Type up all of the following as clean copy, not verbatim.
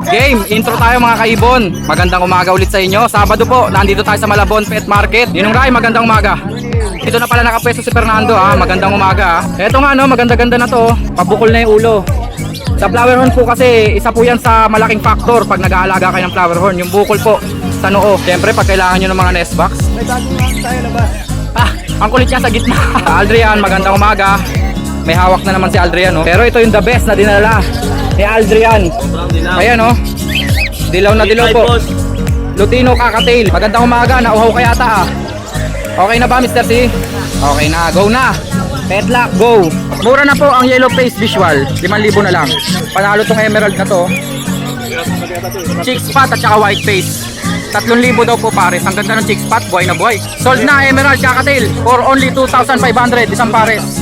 Game, intro tayo mga kaibon. Magandang umaga ulit sa inyo. Sabado po, nandito tayo sa Malabon Pet Market. Ninong Ray, magandang umaga. Ito na pala nakapwesto si Fernando ha. Magandang umaga ha. Eto nga no, maganda-ganda na to. Pabukol na yung ulo. Sa flower horn po kasi, isa po yan sa malaking factor pag nag-aalaga kayo ng flower horn. Yung bukol po sa noo. Siyempre, pag kailangan nyo ng mga nest box. May bagong lang tayo labas. Ang kulit niya sa gitna. Aldrian, magandang umaga. May hawak na naman si Aldrian no. Pero ito yung the best na dinala ni Aldrian. Ayan no. Dilaw na dilaw po. Lutino Kakatail. Magandang umaga, nauhaw ka yata ah. Okay na ba Mr. C? Okay na, go na. Petlock, go. Mura na po ang yellow face visual. 5,000 na lang. Panalo tong emerald na to. Chick spot at saka white face. 3,000 daw po pares. Ang ganda ng chick spot, buhay na buhay. Sold na emerald Kakatail for only 2,500 isang pares.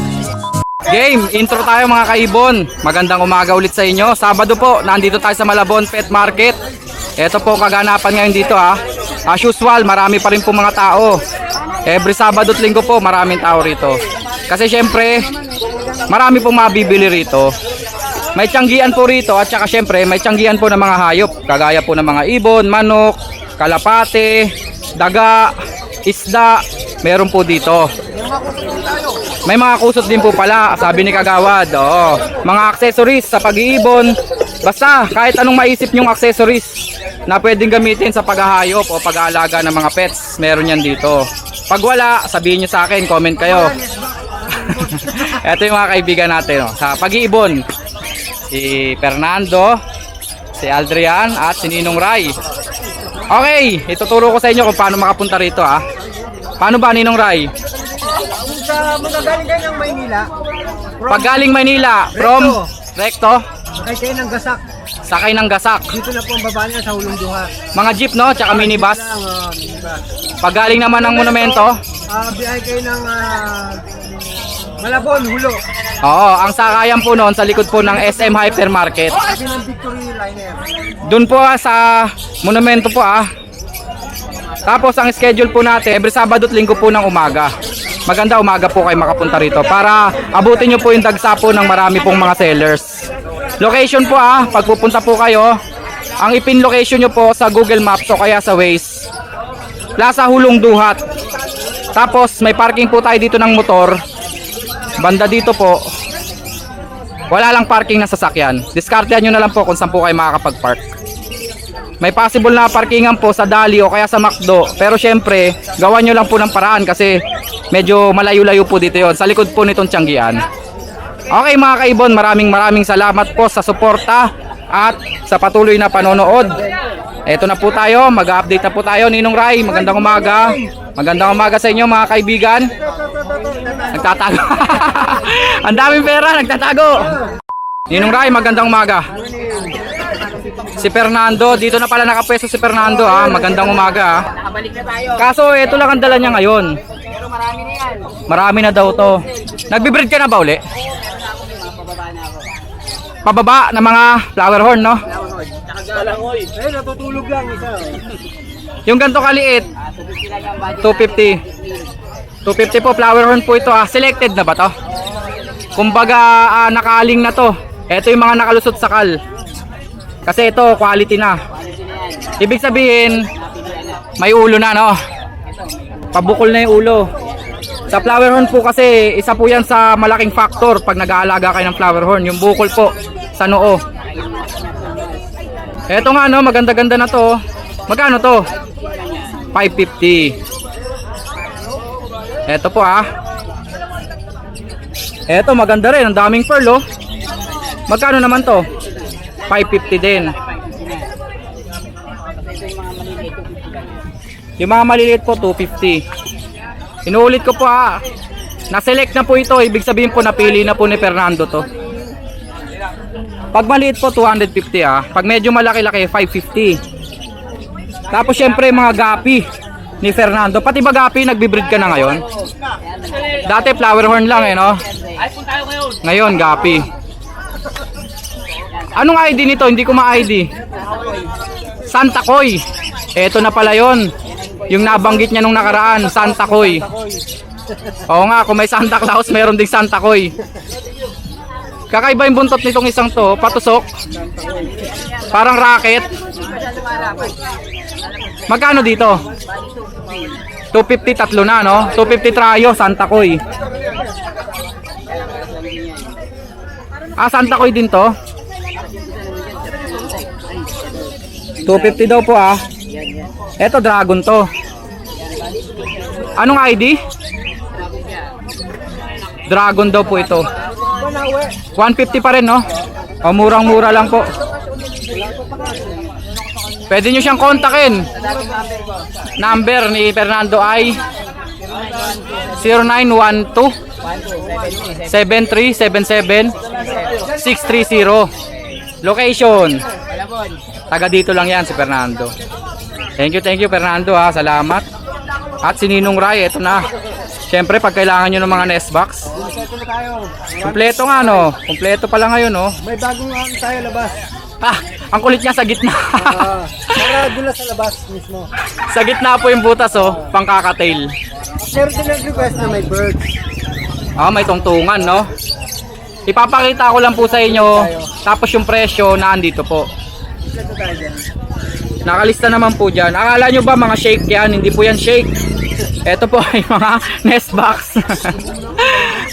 Game, intro tayo mga kaibon. Magandang umaga ulit sa inyo. Sabado po, nandito tayo sa Malabon Pet Market. Ito po kaganapan ngayon dito ha. As usual, marami pa rin po mga tao. Every Sabado at Linggo po, maraming tao rito. Kasi syempre, marami pong mabibili rito. May tiyanggian po rito at saka syempre, may tiyanggian po ng mga hayop. Kagaya po ng mga ibon, manok, kalapate, daga, isda. Meron po dito. May mga kusot din po pala, sabi ni Kagawad. Oo. Mga accessories sa pag-iibon. Basta kahit anong maisip nyong accessories na pwedeng gamitin sa paghahayop o pag-aalaga ng mga pets, meron yan dito. Pag wala, sabihin nyo sa akin, comment kayo. Ito yung mga kaibigan natin sa pag-iibon. Si Fernando, si Aldrian at si Ninong Ray. Okay, ituturo ko sa inyo kung paano makapunta rito ha. Paano ba Ninong Ray? Sa magagaling kayo ng Maynila. Pag galing Maynila, from Recto, Sakay kayo ng Gasak. sakay ng Gasak. Dito na po ang baba niya sa Hulong Duha. Mga jeep no, tsaka minibus. Minibus. Pag galing naman ng monumento, Biyahe kayo ng Malabon, Hulo. oo, ang sakayan po noon sa likod po ng SM Hypermarket. Kasi ng Victory Liner. Doon po sa monumento po ah. Tapos ang schedule po natin, every Sabado at Linggo po ng umaga. Maganda umaga po kayo makapunta rito para abutin nyo po yung dagsa po ng marami pong mga sellers. Location po ah, pag pupunta po kayo, ang ipin location nyo po sa Google Maps o kaya sa Waze, Plaza Hulong Duhat. Tapos may parking po tayo dito ng motor. Banda dito po, wala lang parking na sasakyan. Diskartehan nyo na lang po kung saan po kayo makakapag-park. May possible na parkingan po sa Dali o kaya sa McDo. Pero syempre, gawan nyo lang po ng paraan kasi medyo malayo-layo po dito yon sa likod po nitong tiyanggian. Okay mga kaibon, maraming salamat po sa suporta at sa patuloy na panonood. Eto na po tayo, mag-update na po tayo. Ninong Ray, magandang umaga. Magandang umaga sa inyo mga kaibigan. Nagtatago. Ang daming pera, nagtatago. Ninong Ray, magandang umaga. Si Fernando, dito na pala nakapwesto si Fernando ha. Magandang umaga ha. Nakabalik na tayo. Kaso ito lang ang dala niya ngayon. Pero marami na yan. Marami na daw to. Nagbe-breed ka na ba uli? Pababa na ako. Pababa ng mga flower horn no? Galangoy. Eh, natutulog lang isa. Yung ganito kaliit, 250 lang yung budget. 250. 250 po, flower horn po ito ah. Selected na ba to? Kumbaga nakaling na to. Ito yung mga nakalusot sa kal. Kasi ito quality na. Ibig sabihin may ulo na no. Pabukol na yung ulo. Sa flower horn po kasi isa po yan sa malaking factor pag nag-aalaga kayo ng flower horn, yung bukol po sa noo. Ito nga no, maganda-ganda na to. Magkano to? 550. Ito po ah. Ito maganda rin, ang daming pearl oh. Magkano naman to? 550 din. Yung mga maliliit po 250. Inuulit ko po ha. Na-select na po ito, ibig sabihin po napili na po ni Fernando to. Pag maliit po 250 ha. Pag medyo malaki-laki 550. Tapos syempre mga gapi ni Fernando. Pati ba gapi nagbi-breed ka na ngayon? Dati flower horn lang eh no. Ngayon gapi. Anong ID nito? Hindi ko ma-ID. Santa Coy. Eto na pala yon. Yung nabanggit niya nung nakaraan, Santa Coy. Oo nga, kung may Santa Claus, meron ding Santa Coy. Kakaiba yung buntot nitong isang to, patusok. Parang racket. Magkano dito? 250 tatlo na, no? 250 trayo, Santa Coy. Ah, Santa Coy din to? 250 daw po ah. Eto, dragon to. Anong ID? Dragon daw po ito. 150 pa rin, no? O, murang-mura lang po. Pwede nyo siyang kontakin. Number ni Fernando ay 0912 7377 630. Location. Taga dito lang yan si Fernando. Thank you Fernando ha. Salamat. At si Ninong Ray, ito na. Siyempre pag kailangan nyo ng mga nest box. Kompleto nga no. Kompleto pala ngayon no. May bagong tayo labas. Ah, ang kulit niya sa gitna. Para doon sa labas mismo. Sa gitna po yung butas oh, pang kakatail. Pero request na may birds. Ah, may tungtungan no. Ipapakita ko lang po sa inyo. Tapos yung presyo na andito po. Ito tayo dyan. Nakalista naman po dyan. Akala nyo ba mga shake yan? Hindi po yan shake. Ito po ay mga nest box.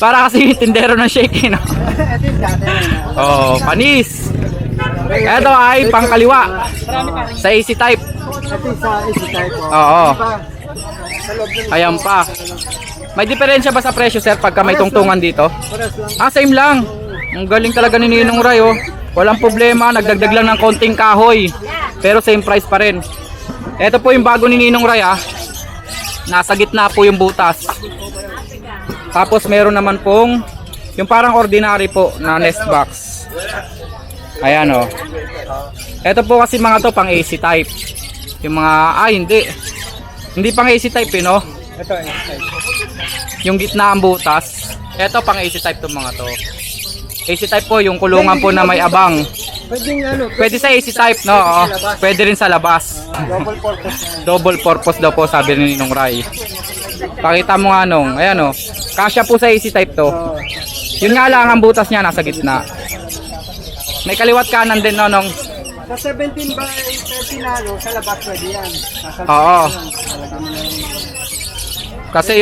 Para kasi tindero ng shake no? Ito yung dati. Oh, panis. Ito ay pangkaliwa. Sa AC type. Ito yung sa AC type. Oo. Sa loob ng Ayan pa. May diferensya ba sa presyo sir pagka may tungtungan dito? pares lang. Ah, same lang. Ang galing talaga ni Ninong Ray oh. Walang problema, nagdagdag lang ng konting kahoy. Pero same price pa rin. Ito po yung bago ni Ninong Ray ah. Nasa gitna po yung butas. Tapos meron naman pong yung parang ordinary po na nest box. Ayan oh. Ito po kasi mga to pang AC type. Yung mga, hindi. Hindi pang AC type eh no. Ito AC type. Yung gitna ang butas. Ito pang AC type to mga to. AC type po yung kulungan po na may abang. Pwedeng ano. Pwede sa AC type no. Oo. Pwede rin sa labas. Double purpose na. Double purpose daw po sabi ni Ninong Ray. Pakita mo nga nung. Ayan oh. Kasya po sa AC type to. Yun nga lang ang butas niya nasa gitna. May kaliwat kanan din no nung. Sa 17 by 30 na ano, sa labas pwede yan. Oo. Kasi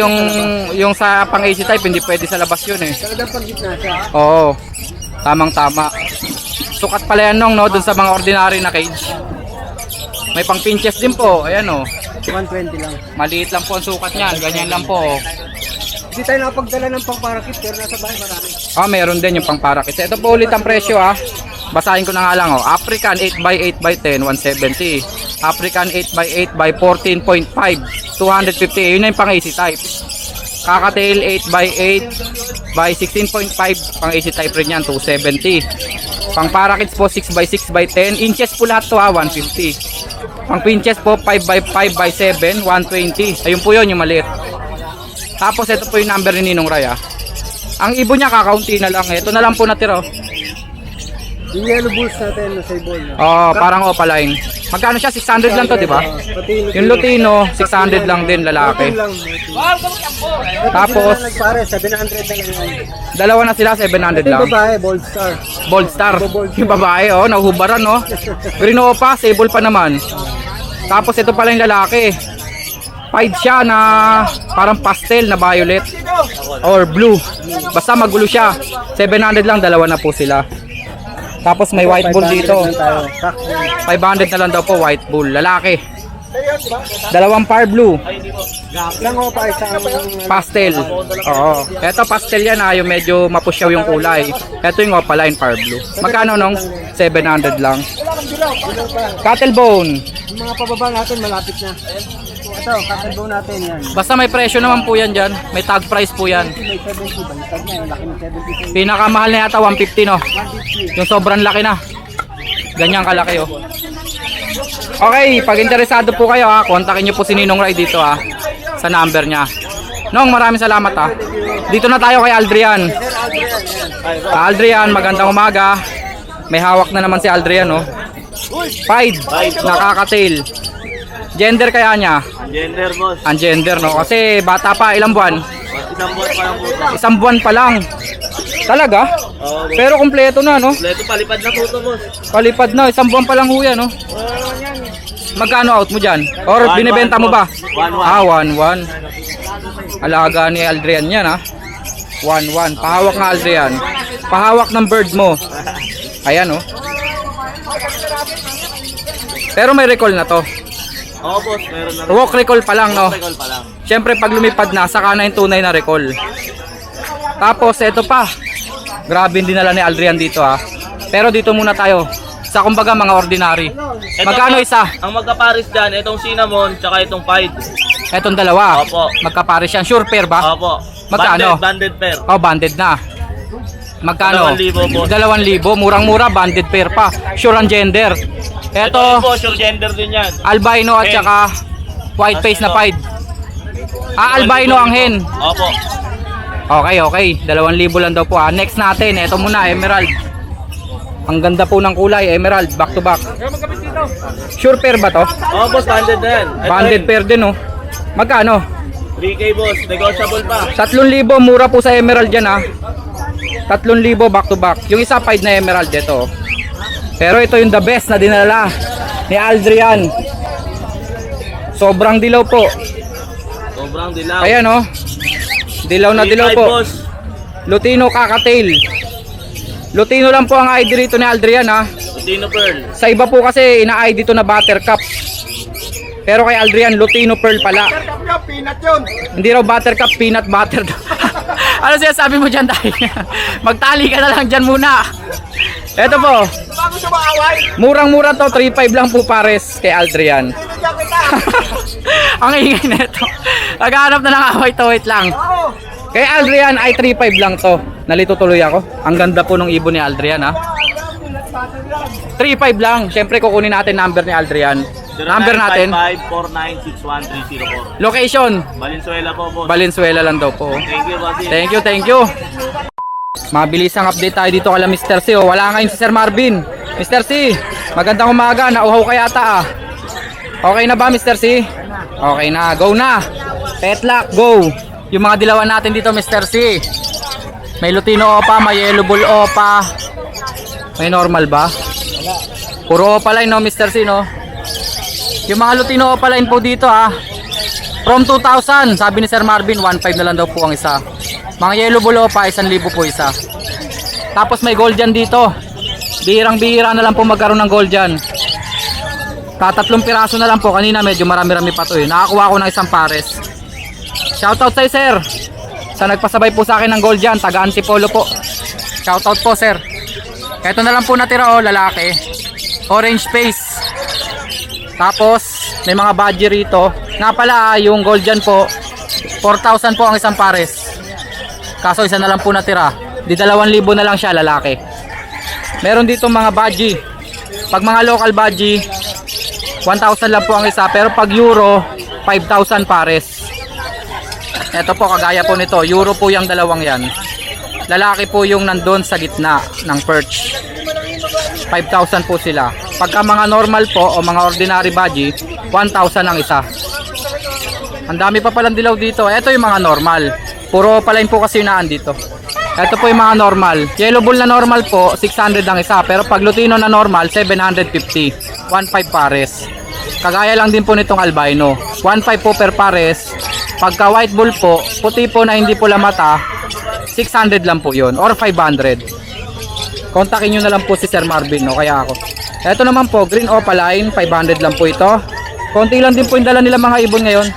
yung sa pang AC type hindi pwede sa labas yun eh. Talagang pag gitna siya. Oo. Tamang tama. Sukat pala yan nung no dun sa mga ordinary na cage. May pang pinches din po. Ayan oh. 120 lang. Maliit lang po ang sukat niyan. Ganyan lang po. Hindi tayo nakapagdala ng pangparakit pero nasa bahay marami. Ah, meron din yung pang parakit. Ito po ulit ang presyo ah. Basahin ko na nga lang oh. African 8x8x10 170. African 8x8x 14.5 250. Yun na yung pang AC type. Kakatail 8x8 by 16.5 pang AC type rin yan 270. Pang parakits po 6x6x10 inches po lahat to 150. Pang pinches po 5x5x7 120. Ayun po yun yung maliit. Tapos ito po yung number ni Ninong Ray ah. Ang ibo niya kakaunti na lang. Ito na lang po natira. Yung yellow bulls natin na sa ball. Oh, parang opaline. Magkano siya? 600 lang to, di ba? Yung Lutino, 600 lang din lalaki. Tapos Nagpare, 700 na lang yan. dalawa na sila 700 Ito lang. yung babae, bold star. Bold Star. Yung babae, oh, nahubaran, oh. Green Opa, sable pa naman. Tapos ito pala yung lalaki. Pied siya na parang pastel na violet or blue. Basta magulo siya. 700 lang, dalawa na po sila. Tapos may white bull dito. 500 na lang daw po, white bull. Lalaki. Dalawang par blue. Lang o pa isang Pastel. Oo. Ito pastel yan ah, yung medyo mapusyaw yung kulay. Ito yung opaline par blue. Magkano nung? 700 lang. Cattle bone. yung mga pababa natin malapit na. Ito, katalbo natin yan. Basta may presyo naman po yan dyan. May tag price po yan. May 70, balitag na, yung laki ng 70. Pinakamahal na yata 150 no. 150. Yung sobrang laki na. Ganyan kalaki oh. Okay, pag interesado po kayo ha, kontakin nyo po si Ninong Ray dito ha. Sa number niya. Nong, maraming salamat ha. Dito na tayo kay Aldrian. Aldrian, magandang umaga. May hawak na naman si Aldrian oh. Pied, nakakatail. Gender kaya niya? Gender boss. Ang gender no, kasi bata pa, ilang buwan? Isang buwan pa lang po. Isang buwan pa lang. Talaga? Oo, boss. Pero kumpleto na, no? Ito, palipad na po ito, boss. Palipad na, isang buwan pa lang ho yan, no? Magkano out mo dyan? Or 1-1, binibenta mo ba? 1-1. Ah, 1-1. Alaga ni Aldrian yan, ha? 1-1. Pahawak nga, Aldrian. Pahawak ng bird mo. Ayan, oh. Pero may recall na to. Oo, boss. Meron na. Walk recall pa lang, no? Recall pa lang. Siyempre, pag lumipad na, saka na yung tunay na recall. Tapos, eto pa. Grabe din dinala ni Aldrian dito, ha? Pero dito muna tayo. Sa kumbaga, mga ordinary. Magkano isa? Ang magkaparis dyan, itong cinnamon, tsaka itong pied. Etong dalawa. Opo. Magkapares yan. Sure pair ba? Opo. Magkano? Banded pair. Oh, banded na. Magkano? 2,000, boss. 2,000. Murang-mura, banded pair pa. Sure ang gender. Ito Eto, po, sure gender din yan. albino at Hen. saka white face na pied. Ah, albino ang hen. Opo. Okay. 2,000 lang daw po. Next natin, eto muna, emerald. Ang ganda po ng kulay, emerald, back to back. Sure pair ba to? Oo, boss, banded na yan. Ito Banded rin. pair din, oh. Magkano? 3K, boss. Negotiable pa. 3,000, mura po sa emerald yan, ha. 3,000 back to back. Yung isa pied na emerald dito. Pero ito yung the best na dinala ni Aldrian. Sobrang dilaw po. Sobrang dilaw. Ayan, oh. Dilaw na dilaw 3,500, po. boss. Lutino kakatail. Lutino lang po ang ID rito ni Aldrian, ha. Lutino Pearl. Sa iba po kasi ina-ID dito na buttercup. Pero kay Aldrian, Lutino Pearl pala. Peanut yun. Hindi raw buttercup, peanut butter. Ano siya sabi mo dyan, Tay? Magtali ka na lang dyan muna. Eto po. Bago sa maaway. Murang-mura to, 3,500 lang po pares kay Aldrian. Pinagyan kita. Ang ingay nito. Naghahanap na ng away to, wait lang. Oo. Kay Aldrian ay 3,500 lang to. Nalito tuloy ako. Ang ganda po ng ibon ni Aldrian, ha. 3,500 lang. Siyempre kukunin natin number ni Aldrian. Number natin. 0955-496-1304. Location. Valenzuela po, boss. Valenzuela lang daw po. Thank you, boss. Thank you. Mabilis ang update tayo dito kala Mr. C. Oh. Wala ngayon si Sir Marvin. Mr. C, magandang umaga. Nauhaw ka yata, ah. Okay na ba, Mr. C? Okay na. Go na. Petlock, go. Yung mga dilawan natin dito, Mr. C. May Lutino Opa, may Yellow Bull Opa. May normal ba? Puro Opa line, no, Mr. C, no? Yung mga Lutino Opa line po dito, ha. From 2,000, sabi ni Sir Marvin, 1,500 na lang daw po ang isa. Mga Yellow Bull Opa, 1,000 po isa. Tapos may gold dyan dito. Bihirang-bihira na lang po magkaroon ng gold dyan. Tatatlong piraso na lang po. Kanina medyo marami-rami pa to, eh. Nakakuha ko ng isang pares. Shoutout sa'yo, sir. Sa nagpasabay po sa akin ng gold dyan, taga Antipolo po. Shoutout po, sir. Ito na lang po natira, oh, lalaki. Orange face. Tapos may mga badge rito. Nga pala, yung gold dyan po 4,000 po ang isang pares. Kaso isa na lang po natira. Di 2,000 na lang siya, lalaki. Meron dito mga badge. Pag mga local badge 1,000 lang po ang isa. Pero pag euro 5,000 pares. Ito po, kagaya po nito, euro po yung dalawang yan. Lalaki po yung nandun sa gitna ng perch. 5,000 po sila. Pagka mga normal po o mga ordinary badge 1,000 ang isa. Ang dami pa palang dilaw dito. Ito yung mga normal. Puro palain po kasi yung naan dito. Ito po yung mga normal. Yellow bull na normal po 600 ang isa. Pero pag Lutino na normal 750. 1,500 pares. Kagaya lang din po nitong albino. 1,500 po per pares. Pagka white bull po, puti po na hindi pula mata, 600 lang po yun, or 500. Kontakin nyo na lang po si Sir Marvin, no? Kaya ako. Ito naman po, green opaline, 500 lang po ito. Konti lang din po yung dala nila mga ibon ngayon.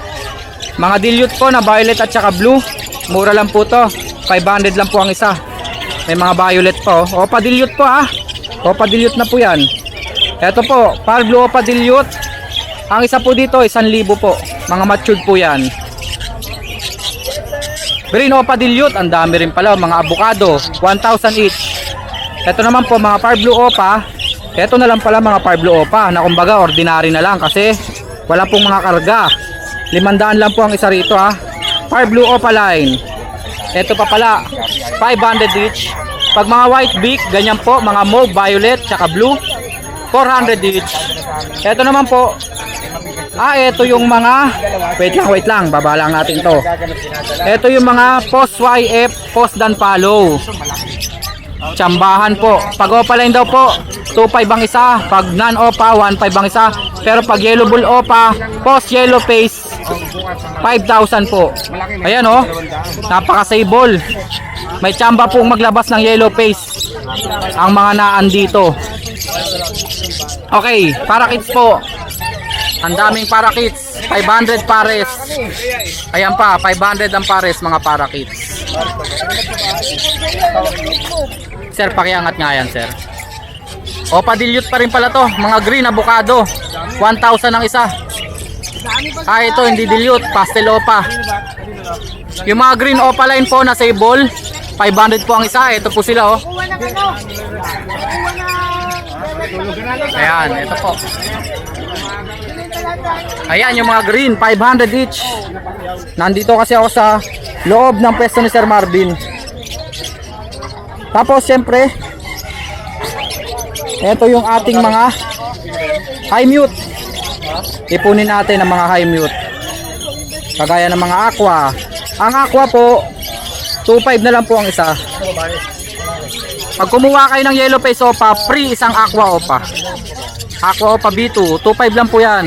Mga dilute po na violet at saka blue, mura lang po to, 500 lang po ang isa. May mga violet po, opa dilute po, ha. Opa dilute na po yan. Ito po, par blue opa dilute. Ang isa po dito, 1,000 po. Mga matured po yan. Green Opa Dilute, ang dami rin pala, mga avocado, 1,000 each. Ito naman po, mga Par Blue Opa. Ito na lang pala mga Par Blue Opa, na kumbaga ordinary na lang kasi wala pong mga karga. 500 lang po ang isa rito, ha. Par Blue Opa line. Ito pa pala, 500 each. Pag mga white beak, ganyan po, mga mauve, violet, tsaka blue, 400 each. Ito naman po, ito yung mga, wait lang, babalang natin to. Ito yung mga post YF, post dan follow. Tsambahan po. Pag opaline daw po, 2.5 ang isa. Pag non-opa, 1.5 ang isa. Pero pag yellow bull opa, post yellow face, 5,000 po. Ayan oh, napaka-stable. May tsamba pong maglabas ng yellow face ang mga naan dito. Okay, parakits po. Ang daming parakits. 500 pares. Ayan pa, 500 ang pares mga parakits. Sir, pakiangat nga yan, sir. Opa dilute pa rin pala to. Mga green avocado. 1,000 ang isa. Ah, ito hindi dilute, pastel opa. Yung mga green opaline po na sable, 500 po ang isa. Ito po sila oh. Ayan, ito po. Ayan yung mga green, 500 each. Nandito kasi ako sa loob ng pwesto ni Sir Marvin. Tapos syempre, ito yung ating mga high mute. Ipunin natin ang mga high mute. Kagaya ng mga aqua. Ang aqua po, 2.5 na lang po ang isa. Pag kumuha kayo ng yellow face opa, free isang aqua opa. Aqua opa B2, 2.5 lang po yan.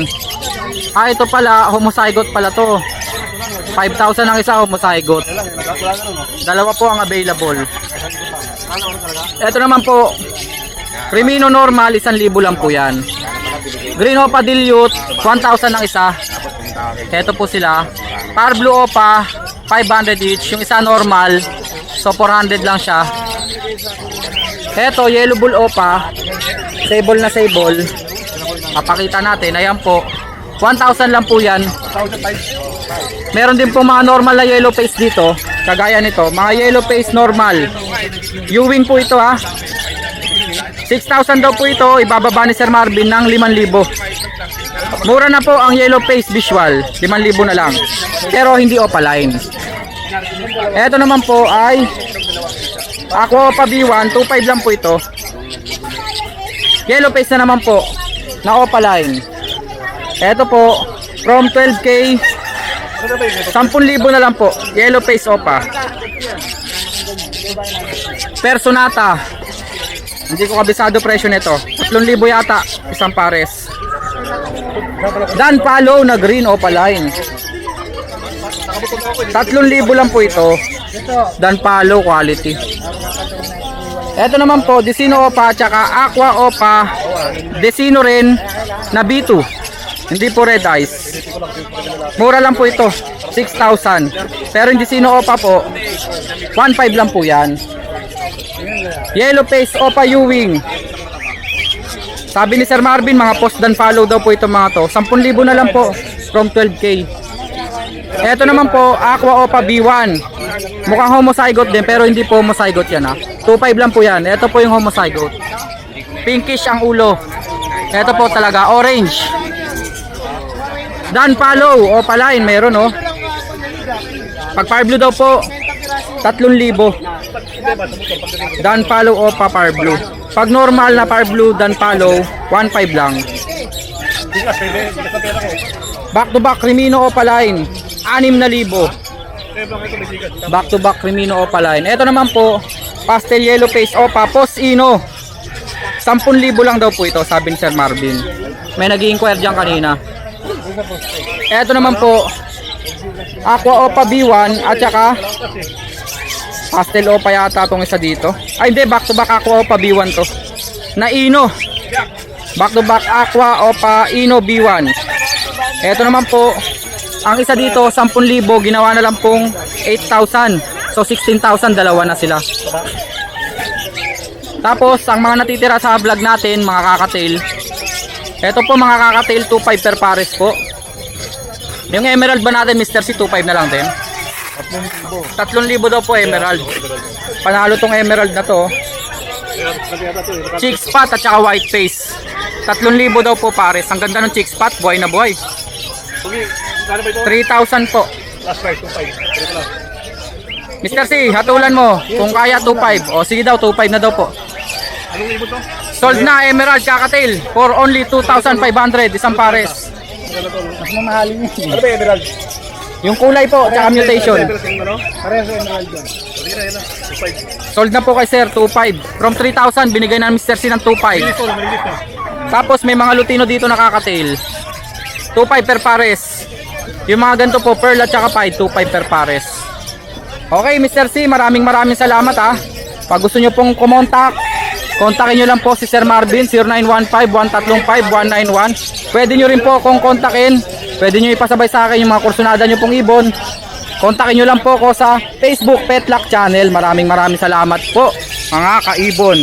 Ah, ito pala, homozygote pala to. 5,000 ang isa homozygote. Dalawa po ang available. Ito naman po, Crimino normal, 1,000 lang po yan. Green Opa Dilute, 1,000 ang isa. Ito po sila. Par Blue Opa, 500 each. Yung isa normal, so 400 lang siya. Ito, Yellow Bull Opa, sable na sable. Papakita natin, ayan po. 1,000 lang po yan. Meron din po mga normal na yellow face dito. Kagaya nito, mga yellow face normal. Ewing po ito ha. 6,000 daw po ito. Ibababa ni Sir Marvin ng 5,000. Mura na po ang yellow face visual. 5,000 na lang. Pero hindi opaline. Ito naman po ay Aqua Opa B1. 2.5 lang po ito. Yellow face na naman po na opaline. Ito po, from 12K, 10,000 na lang po. Yellow face opa. Personata. Hindi ko kabisado presyo nito. 3,000 yata, isang pares. Dan Palo na green opaline. 3,000 lang po ito. Dan Palo quality. Ito naman po, Desino Opa at saka Aqua Opa. Desino rin na B2. Hindi po red eyes. Mura lang po ito, 6,000. Pero yung Desino Opa po, 1,500 lang po yan. Yellow face Opa Ewing. Sabi ni Sir Marvin, mga post dan follow daw po ito mga to. 10,000 na lang po from 12K. Ito naman po, Aqua Opa B1. Mukhang homozygote din pero hindi po homozygote yan ha. 2,500 lang po yan. Ito po yung homozygote. Pinkish ang ulo. Ito po talaga, orange. Dan Palo, opaline, meron oh. Pag Par Blue daw po, 3,000. Dan Palo Opa Par Blue. Pag normal na Par Blue, Dan Palo, 1,500 lang. Back to back Crimino Opaline, 6,000. Back to back Crimino Opaline. Ito naman po, Pastel Yellow Face Opa Post Ino. 10,000 lang daw po ito, sabi ni Sir Marvin. May nag-i-inquire dyan kanina. Ito naman po, Aqua Opa B1 at saka Pastel Opa yata itong isa dito. Ay hindi, back to back Aqua Opa B1 to. Na Ino. Back to back Aqua Opa Ino B1. Ito naman po, ang isa dito 10,000, ginawa na lang pong 8,000. So 16,000, dalawa na sila. Tapos ang mga natitira sa vlog natin, mga kakatail. Ito po mga kakatail, 2,500 per pares po. Yung emerald ba natin, Mr. C, 2,500 na lang din? 3,000 daw po emerald. Panalo tong emerald na to. Chick spot at saka white face. 3,000 daw po pares. Ang ganda ng chick spot, buhay na buhay. 3,000 po. Mr. C, hatulan mo. Kung kaya 2,500. O sige daw, 2,500 na daw po. Sold na emerald kakatail for only 2,500 isang pares. Mas mamahalin yun. Ano ba emerald? Yung kulay po, tsaka mutation. Parehas sa emerald yan. Sold na po kay sir, 2.5. From 3,000, binigay na Mr. C ng 2.5. Tapos may mga lutino dito nakakatail. 2.5 per pares. Yung mga ganito po, pearl at saka pied, 2.5 per pares. Okay, Mr. C, maraming salamat ha. Pag gusto nyo pong kumontak, kontakin nyo lang po si Sir Marvin, 0915-135-191. Pwede nyo rin po akong kontakin. Pwede nyo ipasabay sa akin yung mga kursunada nyo pong ibon. Kontakin nyo lang po ako sa Facebook Petlock Channel. Maraming salamat po mga kaibon.